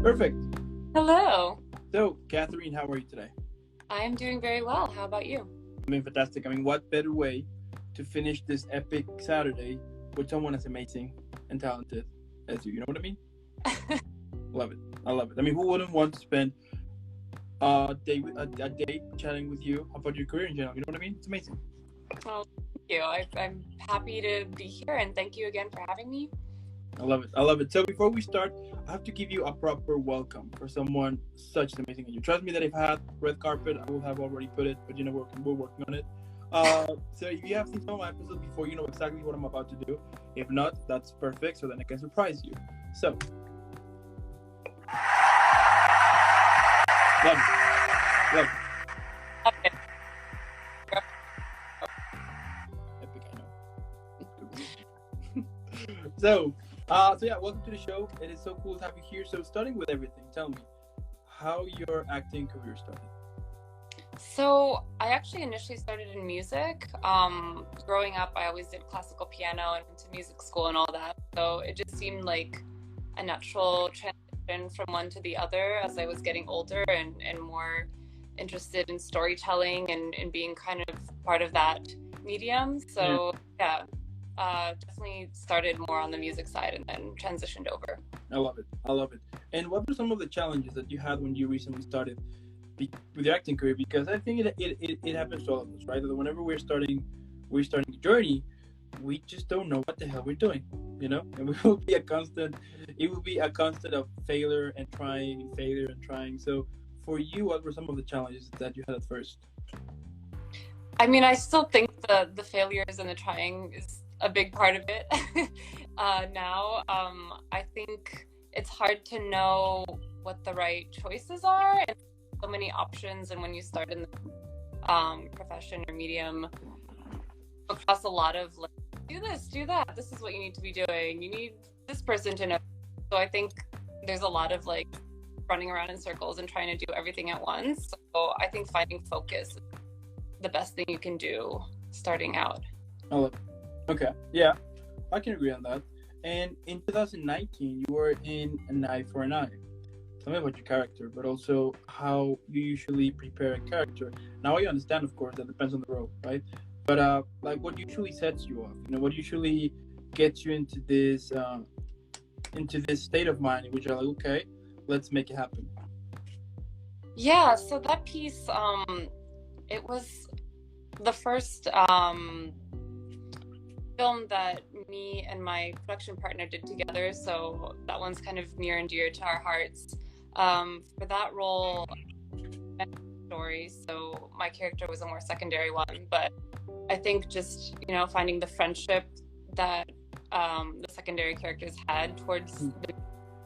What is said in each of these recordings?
Perfect. Hello. So, Kathrene, how are you today? I am doing very well. How about you? I mean, fantastic. I mean, what better way to finish this epic Saturday with someone as amazing and talented as you? You know what I mean? Love it. I love it. I mean, who wouldn't want to spend a day chatting with you about your career in general? You know what I mean? It's amazing. Well, thank you. I'm happy to be here, and thank you again for having me. I love it. I love it. So before we start, I have to give you a proper welcome for someone such as amazing as you. Trust me that if I had red carpet, I would have already put it, but we're working on it. So if you have seen some of my episodes before, you know exactly what I'm about to do. If not, that's perfect, so then I can surprise you. So, love it. Love it. Okay. Epic, I know. So yeah, welcome to the show. It is so cool to have you here. So starting with everything, tell me how your acting career started. So I actually initially started in music. Growing up, I always did classical piano and went to music school and all that. So it just seemed like a natural transition from one to the other as I was getting older and more interested in storytelling and being kind of part of that medium. So yeah. Definitely started more on the music side and then transitioned over. I love it. I love it. And what were some of the challenges that you had when you recently started with your acting career? Because I think it happens to all of us, right? That whenever we're starting a journey, we just don't know what the hell we're doing, you know? And it will be a constant of failure and trying. So for you, what were some of the challenges that you had at first? I mean, I still think the failures and the trying is a big part of it now. I think it's hard to know what the right choices are, and so many options. And when you start in the profession or medium, across a lot of like, do this, do that. This is what you need to be doing. You need this person to know. So I think there's a lot of like running around in circles and trying to do everything at once. So I think finding focus is the best thing you can do starting out. Oh, okay. Yeah, I can agree on that. And in 2019, you were in An Eye for an Eye. Tell me about your character, but also how you usually prepare a character. Now I understand, of course, that depends on the role, right? But like, what usually sets you off? You know, what usually gets you into this state of mind in which you're like, okay, let's make it happen. Yeah. So that piece, it was the first film that me and my production partner did together, so that one's kind of near and dear to our hearts. For that role, story, so my character was a more secondary one, but I think just, you know, finding the friendship that the secondary characters had towards the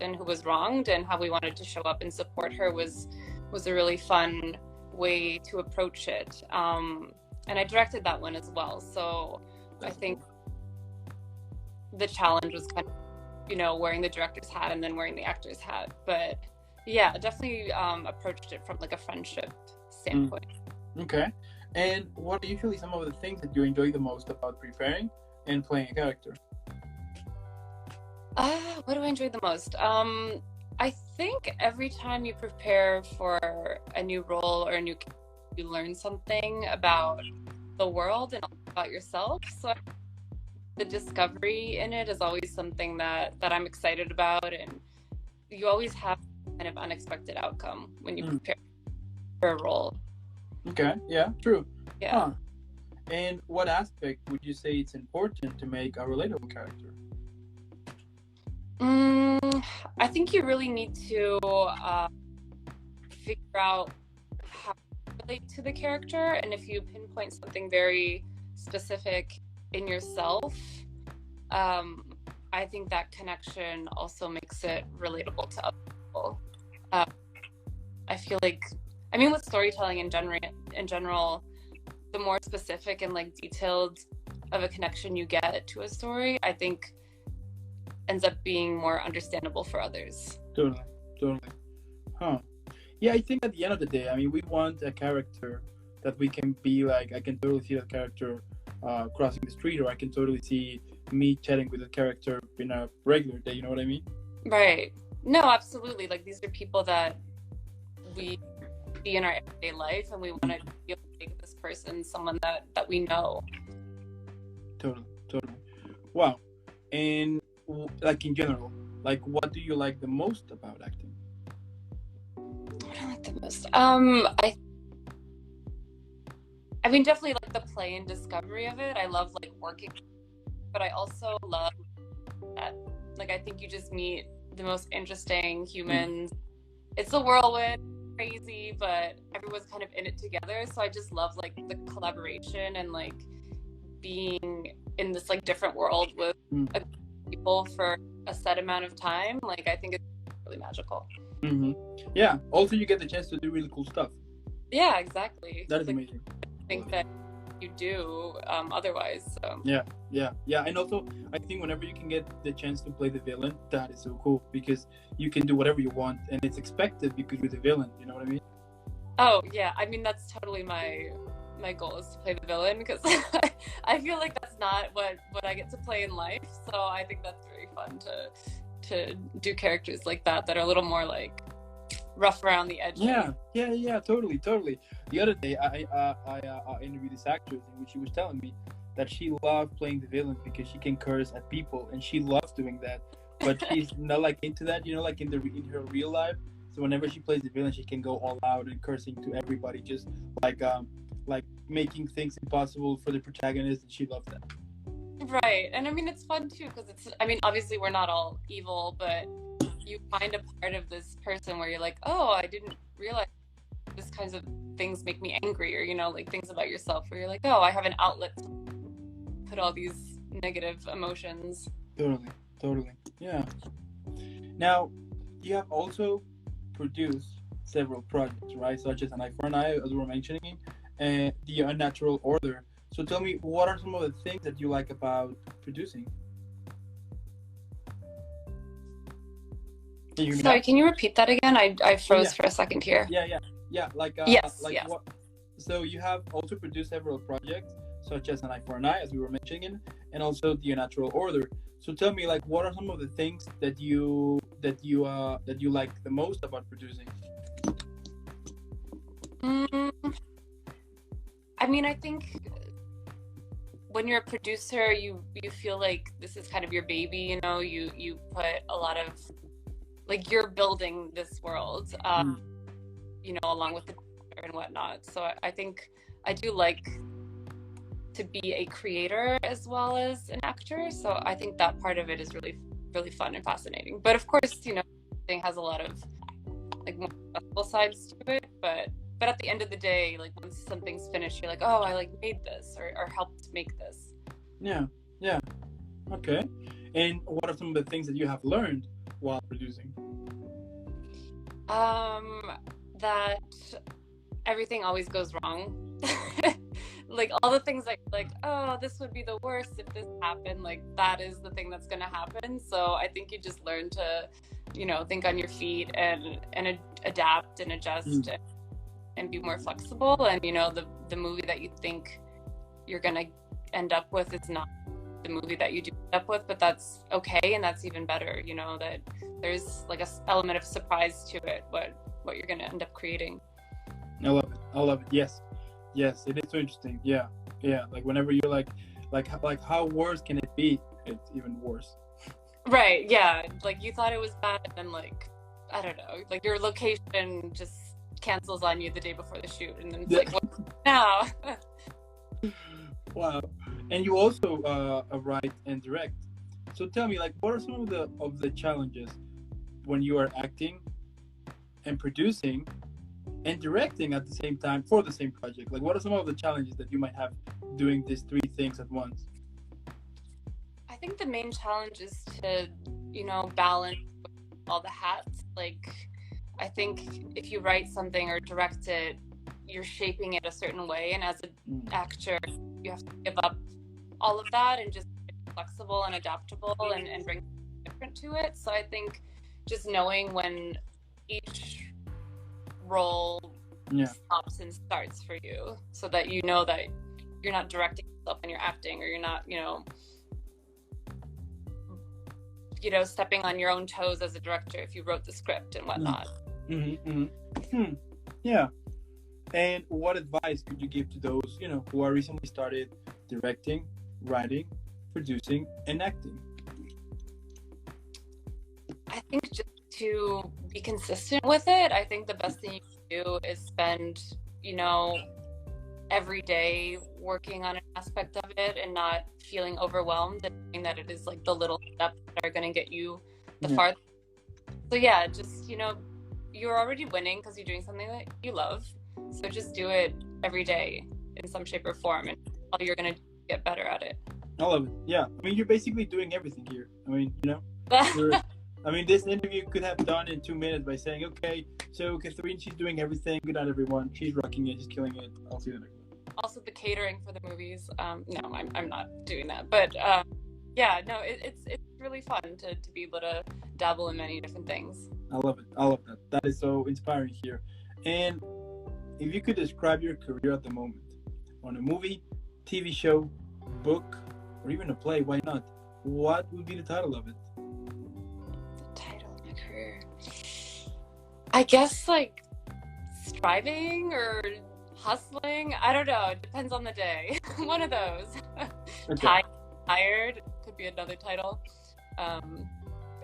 person who was wronged and how we wanted to show up and support her was a really fun way to approach it. And I directed that one as well, so I think the challenge was kind of, you know, wearing the director's hat and then wearing the actor's hat. But yeah, definitely approached it from like a friendship standpoint. Okay. And what are usually some of the things that you enjoy the most about preparing and playing a character? What do I enjoy the most? I think every time you prepare for a new role or a new character, you learn something about the world and about yourself. So the discovery in it is always something that I'm excited about, and you always have kind of unexpected outcome when you prepare for a role. Okay, yeah, true. Yeah. Huh. And what aspect would you say it's important to make a relatable character? I think you really need to figure out how to relate to the character, and if you pinpoint something very specific in yourself, I think that connection also makes it relatable to other people. I feel like, I mean, with storytelling in general, the more specific and like detailed of a connection you get to a story, I think ends up being more understandable for others. Totally. Huh. Yeah, I think at the end of the day, I mean, we want a character that we can be like, I can totally see that character crossing the street, or I can totally see me chatting with a character in a regular day, you know what I mean? Right. No, absolutely. Like, these are people that we see in our everyday life, and we want to feel like this person, someone that we know. Totally, totally. Wow. And like in general, like what do you like the most about acting? What do I like the most? I mean, definitely like the play and discovery of it. I love like working, but I also love that, like, I think you just meet the most interesting humans. It's a whirlwind, crazy, but everyone's kind of in it together. So I just love like the collaboration and like being in this like different world with people for a set amount of time. Like, I think it's really magical. Yeah. Also, you get the chance to do really cool stuff. Yeah, exactly. That is like, amazing. I think that you do otherwise. So. Yeah. And also, I think whenever you can get the chance to play the villain, that is so cool because you can do whatever you want, and it's expected because you're the villain. You know what I mean? Oh yeah, I mean that's totally my goal is to play the villain, because I feel like that's not what I get to play in life. So I think that's very fun to do characters like that are a little more like rough around the edges. Yeah, totally. The other day, I interviewed this actress in which she was telling me that she loved playing the villain because she can curse at people, and she loves doing that. But she's not like into that, you know, like in her real life. So whenever she plays the villain, she can go all out and cursing to everybody, just like making things impossible for the protagonist, and she loves that. Right, and I mean it's fun too because I mean obviously we're not all evil, but you find a part of this person where you're like, oh, I didn't realize this kinds of things make me angry, or, you know, like things about yourself where you're like, oh, I have an outlet to put all these negative emotions. Totally. Yeah. Now, you have also produced several projects, right? Such as An Eye for an Eye, as we were mentioning, and The Unnatural Order. So tell me, what are some of the things that you like about producing? Sorry, can you repeat that again? I froze for a second here. Yeah. Like yes. what? So you have also produced several projects, such as An Eye for an Eye, as we were mentioning, and also The Unnatural Order. So tell me, like, what are some of the things that you like the most about producing? I mean, I think when you're a producer, you feel like this is kind of your baby. You know, you put a lot of, like, you're building this world, you know, along with the director and whatnot. So I think I do like to be a creator as well as an actor. So I think that part of it is really, really fun and fascinating. But of course, you know, it has a lot of like more stressful sides to it. But at the end of the day, like once something's finished, you're like, oh, I like made this or helped make this. Yeah. Okay. And what are some of the things that you have learned while producing? That everything always goes wrong. Like all the things like, oh, this would be the worst if this happened, like that is the thing that's going to happen. So I think you just learn to, you know, think on your feet and adapt and adjust and be more flexible. And, you know, the movie that you think you're going to end up with is not the movie that you do end up with, but that's okay. And that's even better, you know, that there's like a element of surprise to it, what you're going to end up creating. I love it. Yes, it is so interesting. Yeah. Like whenever you're like how worse can it be? It's even worse. Right. Yeah. Like you thought it was bad, and then like I don't know, like your location just cancels on you the day before the shoot, and then it's like, what now? Wow. And you also write and direct. So tell me, like, what are some of the challenges when you are acting and producing and directing at the same time for the same project? Like, what are some of the challenges that you might have doing these three things at once? I think the main challenge is to, you know, balance all the hats. Like, I think if you write something or direct it, you're shaping it a certain way, and as an actor, you have to give up all of that and just be flexible and adaptable and bring different to it. So I think just knowing when each role stops and starts for you, so that you know that you're not directing yourself when you're acting, or you're not, you know, stepping on your own toes as a director if you wrote the script and whatnot. Yeah. And what advice could you give to those, who are recently started directing, writing, producing, and acting? I think just to be consistent with it. I think the best thing you can do is spend, every day working on an aspect of it and not feeling overwhelmed and knowing that it is like the little steps that are going to get you the farthest. So yeah, just, you're already winning because you're doing something that you love. So just do it every day in some shape or form, and you're going to get better at it. I love it. Yeah. I mean, you're basically doing everything here. I mean, this interview could have done in 2 minutes by saying, okay, so Kathrene, she's doing everything. Good night, everyone. She's rocking it. She's killing it. I'll see you next one. Also, the catering for the movies. No, I'm not doing that. But yeah, no, it's really fun to be able to dabble in many different things. I love it. I love that. That is so inspiring here. And if you could describe your career at the moment on a movie, TV show, book, or even a play, why not? What would be the title of it? The title of my career? I guess like striving or hustling. I don't know. It depends on the day. One of those. Okay. Tired could be another title.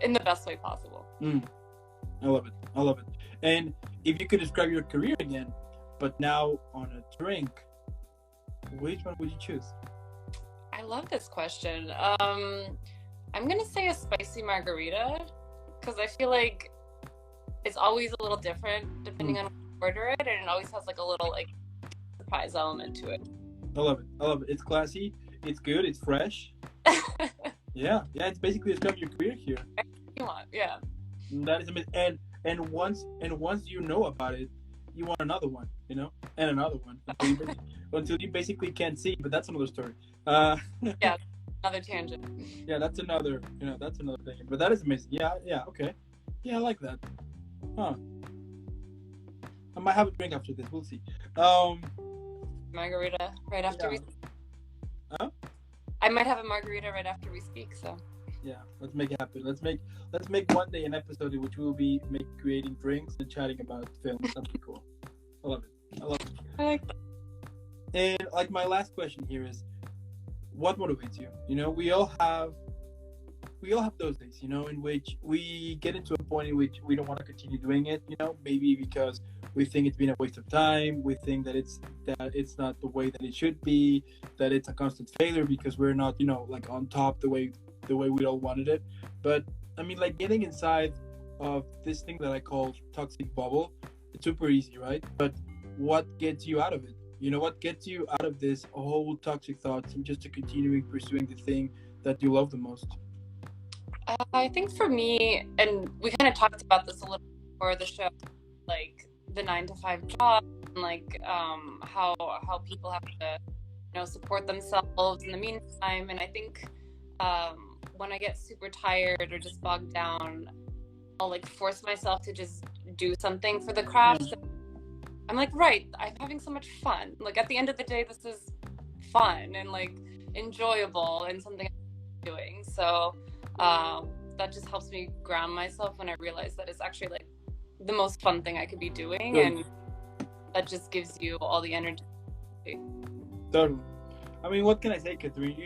In the best way possible. I love it. I love it. And if you could describe your career again, but now on a drink, which one would you choose? I love this question. I'm gonna say a spicy margarita because I feel like it's always a little different depending on how you order it, and it always has like a little like surprise element to it. I love it. I love it. It's classy. It's good. It's fresh. Yeah. It's basically describing your career here. You want, yeah. That is amazing. And once you know about it, you want another one, and another one until you basically can't see. But that's another story. Yeah, another tangent. Yeah, that's another thing. But that is amazing. Yeah, okay. Yeah, I like that. Huh. I might have a drink after this. We'll see. Margarita right after we. Huh? I might have a margarita right after we speak. So. Yeah, let's make it happen. Let's make one day an episode in which we will be creating drinks and chatting about films. That'd be cool. I love it. I like that. And like my last question here is, what motivates you? We all have those days, in which we get into a point in which we don't want to continue doing it. Maybe because we think it's been a waste of time. We think that it's not the way that it should be. That it's a constant failure because we're not, like on top the way we all wanted it. But I mean, like getting inside of this thing that I call toxic bubble, it's super easy, right? But what gets you out of it? What gets you out of this whole toxic thoughts and just to continuing pursuing the thing that you love the most? I think for me, and we kind of talked about this a little before the show, like the 9-to-5 job, and like how people have to support themselves in the meantime. And I think when I get super tired or just bogged down, I'll like force myself to just do something for the craft. So I'm like, right, I'm having so much fun. Like at the end of the day, this is fun and like enjoyable and something I'm doing. So that just helps me ground myself when I realize that it's actually like the most fun thing I could be doing, and that just gives you all the energy. Totally. I mean, what can I say, Kathrene?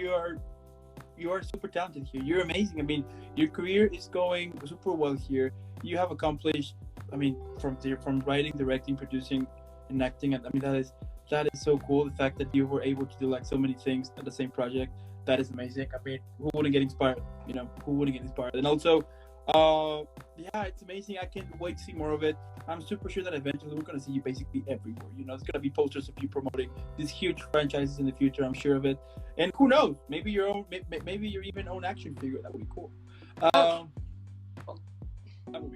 You are super talented here. You're amazing. I mean, your career is going super well here. You have accomplished, I mean, from writing, directing, producing, and acting. And I mean, that is so cool. The fact that you were able to do like so many things at the same project, that is amazing. I mean, who wouldn't get inspired? Who wouldn't get inspired? And also, yeah, it's amazing. I can't wait to see more of it. I'm super sure that eventually we're going to see you basically everywhere. There's going to be posters of you promoting these huge franchises in the future. I'm sure of it. And who knows? Maybe your even own action figure. That would be cool. That would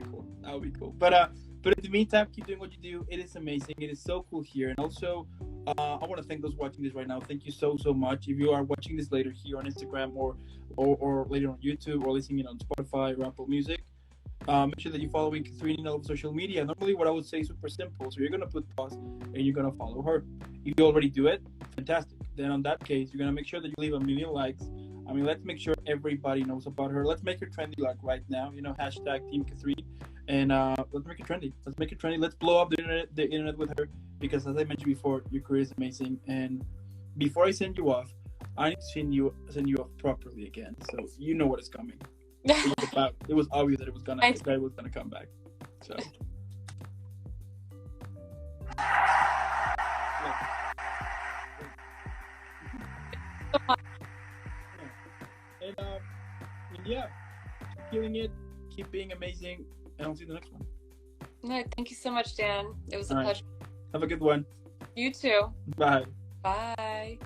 be cool. But in the meantime, keep doing what you do. It is amazing. It is so cool here. And also, I want to thank those watching this right now. Thank you so much. If you are watching this later here on Instagram or later on YouTube or listening on Spotify or Apple Music, make sure that you're following Kathrene in all of social media. Normally, what I would say is super simple. So you're going to put pause and you're going to follow her. If you already do it, fantastic. Then on that case, you're going to make sure that you leave 1 million likes, I mean, let's make sure everybody knows about her. Let's make her trendy like right now. You know, hashtag Team Kathrene, and let's make it trendy. Let's make it trendy. Let's blow up the internet with her because, as I mentioned before, your career is amazing. And before I send you off, I need to send you off properly again, so you know what is coming. It was obvious that the guy was gonna come back. So. And yeah, keep killing it, keep being amazing, and I'll see you in the next one. No, thank you so much, Dan. It was a All right. pleasure. Have a good one. You too. Bye. Bye.